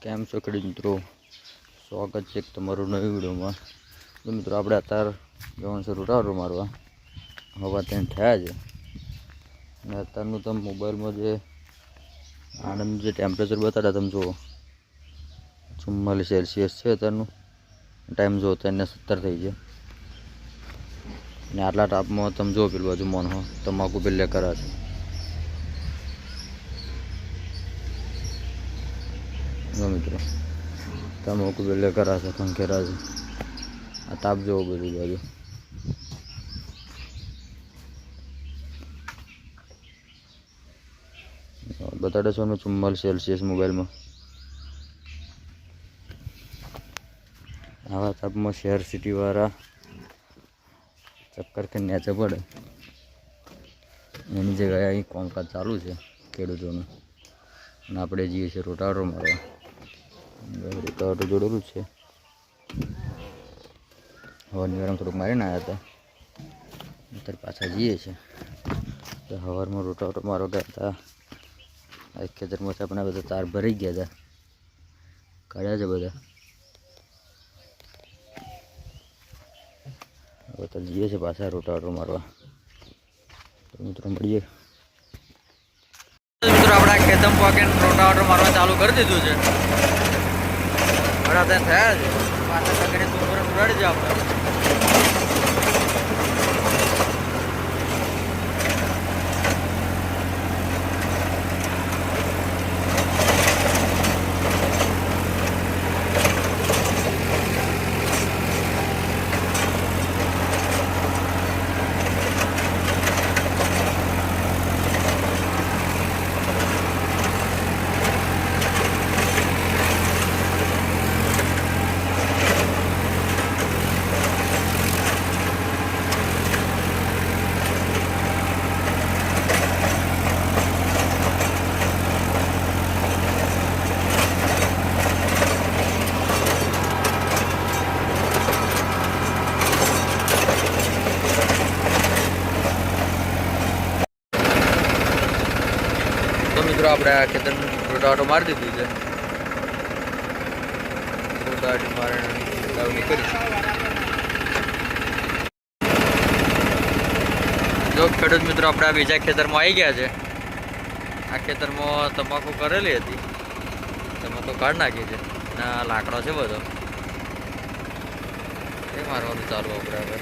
કેમ છો ખેડૂત મિત્રો? સ્વાગત છે તમારું નવી વિડીયોમાં. તો મિત્રો આપણે અત્યારે જવાનું છે રોટાવેટર મારવા. હવા ત્યાં થયા છે અને અત્યારનું તમે મોબાઈલમાં જે આનંદ જે ટેમ્પરેચર બતાડ્યા તમે જુઓ, 44°C છે અત્યારનું. ટાઈમ જુઓ તેને 17 થઈ છે અને આટલા તાપમાં તમે જુઓ પેલું બાજુ મોન તમાકુ પેલે કરે છે. મિત્રો તમાકુ પેલે કરા છે, ખંખેરા છે. આ તાપ જેવો બધી બાજુ બતાડે છે 44°C મોબાઈલમાં. આવા તાપમાં શહેર સિટીવાળા ચક્કર કે નેચે પડે એની જગ્યાએ અહીં કામકાજ ચાલુ છે ખેડૂતોનું અને આપણે જઈએ છીએ રોટાવેટર મારવા. રોટાવેટર જોડેલું છે. હવાની વારમાં થોડુંક મારીને આવ્યા હતા, અત્યારે પાછા જઈએ છીએ. તો સવારમાં રોટાવેટર મારવા ગયા હતા. આ ખેતરમાંથી આપણે બધા તાર ભરાઈ ગયા હતા, કાઢ્યા છે બધા. હવે તો જઈએ છીએ પાછા રોટાવેટર મારવા. તો મિત્રો મળીએ. મિત્રો આપણા ખેતમ પોકેટ રોટાવેટર મારવા ચાલુ કરી દીધું છે. ત્યાં થયા છે પાછા કરીને ઉડાડી જાય આપણે. તો મિત્રો આપણે આ ખેતર રોટાવેટર મારી દીધું છે. રોટાવેટર મારીને દાવણી કરી. જો ખેડૂત મિત્રો આપણે આ બીજા ખેતરમાં આવી ગયા છે. આ ખેતરમાં તમાકુ કરેલી હતી, તમાકુ કાઢી નાખી છે અને લાકડો છે બધો એ મારવાનું ચાલુ આપણે હવે.